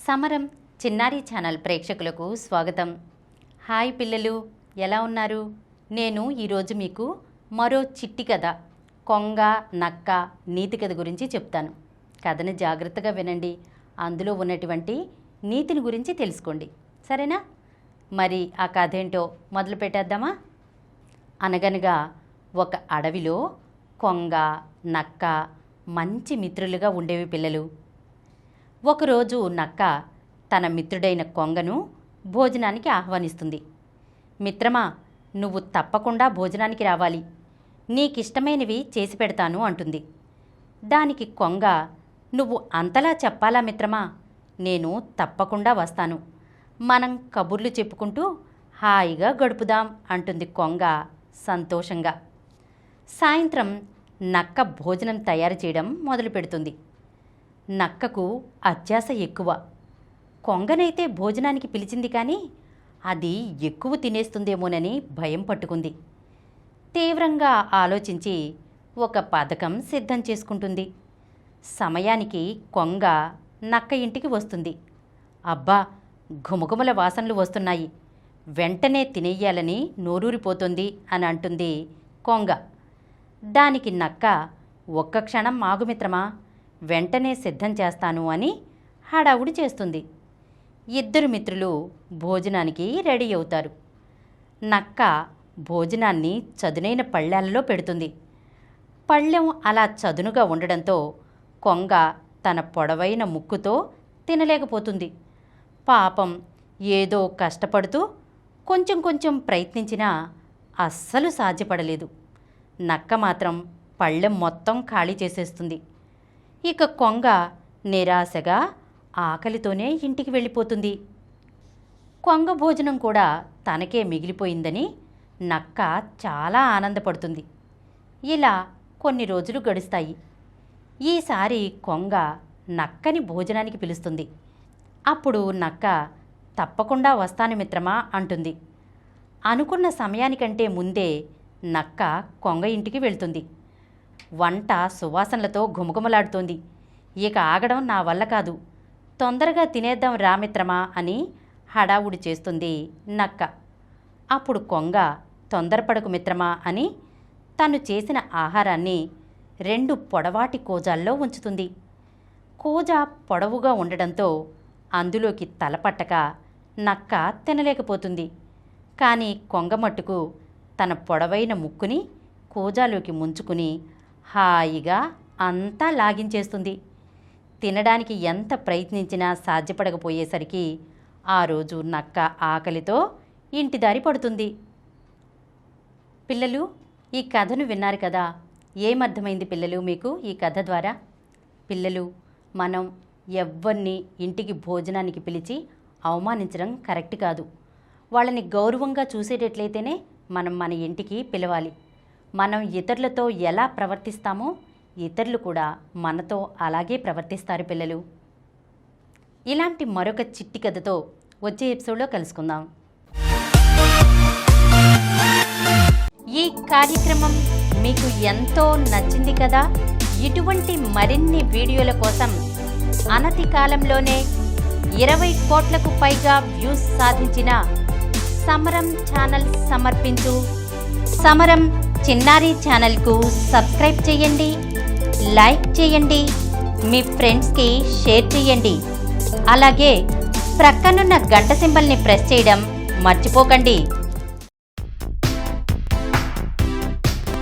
సమరం చిన్నారి ఛానల్ ప్రేక్షకులకు స్వాగతం. హాయ్ పిల్లలు, ఎలా ఉన్నారు? నేను ఈరోజు మీకు మరో చిట్టి కథ కొంగ నక్క నీతి కథ గురించి చెప్తాను. కథను జాగ్రత్తగా వినండి, అందులో ఉన్నటువంటి నీతిని గురించి తెలుసుకోండి, సరేనా? మరి ఆ కథ ఏంటో మొదలు పెట్టేద్దామా? అనగనగా ఒక అడవిలో కొంగ నక్క మంచి మిత్రులుగా ఉండేవి పిల్లలు. ఒకరోజు నక్క తన మిత్రుడైన కొంగను భోజనానికి ఆహ్వానిస్తుంది. మిత్రమా, నువ్వు తప్పకుండా భోజనానికి రావాలి, నీకిష్టమైనవి చేసి పెడతాను అంటుంది. దానికి కొంగ, నువ్వు అంతలా చెప్పాలా మిత్రమా, నేను తప్పకుండా వస్తాను, మనం కబుర్లు చెప్పుకుంటూ హాయిగా గడుపుదాం అంటుంది కొంగ సంతోషంగా. సాయంత్రం నక్క భోజనం తయారు చేయడం మొదలు పెడుతుంది. నక్కకు అత్యాశ ఎక్కువ. కొంగనైతే భోజనానికి పిలిచింది, కానీ అది ఎక్కువ తినేస్తుందేమోనని భయం పట్టుకుంది. తీవ్రంగా ఆలోచించి ఒక పథకం సిద్ధం చేసుకుంటుంది. సమయానికి కొంగ నక్క ఇంటికి వస్తుంది. అబ్బా, ఘుమఘుమల వాసనలు వస్తున్నాయి, వెంటనే తినేయాలని నోరూరిపోతుంది అని అంటుంది కొంగ. దానికి నక్క, ఒక్క క్షణం ఆగు మిత్రమా, వెంటనే సిద్ధం చేస్తాను అని హడావుడి చేస్తుంది. ఇద్దరు మిత్రులు భోజనానికి రెడీ అవుతారు. నక్క భోజనాన్ని చదునైన పళ్ళెలలో పెడుతుంది. పళ్ళెం అలా చదునుగా ఉండడంతో కొంగ తన పొడవైన ముక్కుతో తినలేకపోతుంది. పాపం, ఏదో కష్టపడుతూ కొంచెం కొంచెం ప్రయత్నించినా అస్సలు సాధ్యపడలేదు. నక్క మాత్రం పళ్ళెం మొత్తం ఖాళీ చేసేస్తుంది. ఇక కొంగ నిరాశగా ఆకలితోనే ఇంటికి వెళ్ళిపోతుంది. కొంగ భోజనం కూడా తనకే మిగిలిపోయిందని నక్క చాలా ఆనందపడుతుంది. ఇలా కొన్ని రోజులు గడుస్తాయి. ఈసారి కొంగ నక్కని భోజనానికి పిలుస్తుంది. అప్పుడు నక్క, తప్పకుండా వస్తాను మిత్రమా అంటుంది. అనుకున్న సమయానికంటే ముందే నక్క కొంగ ఇంటికి వెళ్తుంది. వంట సువాసనలతో ఘుమఘుమలాడుతోంది. ఇక ఆగడం నా వల్ల కాదు, తొందరగా తినేద్దాం రా మిత్రమా అని హడావుడి చేస్తుంది నక్క. అప్పుడు కొంగ, తొందరపడకు మిత్రమా అని తను చేసిన ఆహారాన్ని 2 పొడవాటి కోజాల్లో ఉంచుతుంది. కోజా పొడవుగా ఉండడంతో అందులోకి తలపట్టక నక్క తినలేకపోతుంది. కానీ కొంగ మట్టుకు తన పొడవైన ముక్కుని కోజాలోకి ముంచుకుని హాయిగా అంతా లాగించేస్తుంది. తినడానికి ఎంత ప్రయత్నించినా సాధ్యపడకపోయేసరికి ఆ రోజు నక్క ఆకలితో ఇంటిదారి పడుతుంది. పిల్లలు, ఈ కథను విన్నారు కదా, ఏమర్థమైంది పిల్లలు మీకు ఈ కథ ద్వారా? పిల్లలు, మనం ఎవ్వరిని ఇంటికి భోజనానికి పిలిచి అవమానించడం కరెక్ట్ కాదు. వాళ్ళని గౌరవంగా చూసేటట్లయితేనే మనం మన ఇంటికి పిలవాలి. మనం ఇతరులతో ఎలా ప్రవర్తిస్తామో ఇతరులు కూడా మనతో అలాగే ప్రవర్తిస్తారు పిల్లలు. ఇలాంటి మరొక చిట్టి కథతో వచ్చే ఎపిసోడ్లో కలుసుకుందాం. ఈ కార్యక్రమం మీకు ఎంతో నచ్చింది కదా. ఇటువంటి మరిన్ని వీడియోల కోసం అనతి కాలంలోనే 20 కోట్లకు పైగా వ్యూస్ సాధించిన సమరం ఛానల్ సమర్పించు సమరం చిన్నారి ఛానల్కు సబ్స్క్రైబ్ చేయండి, లైక్ చేయండి, మీ ఫ్రెండ్స్కి షేర్ చేయండి. అలాగే ప్రక్కనున్న గంట సింబల్ని ప్రెస్ చేయడం మర్చిపోకండి.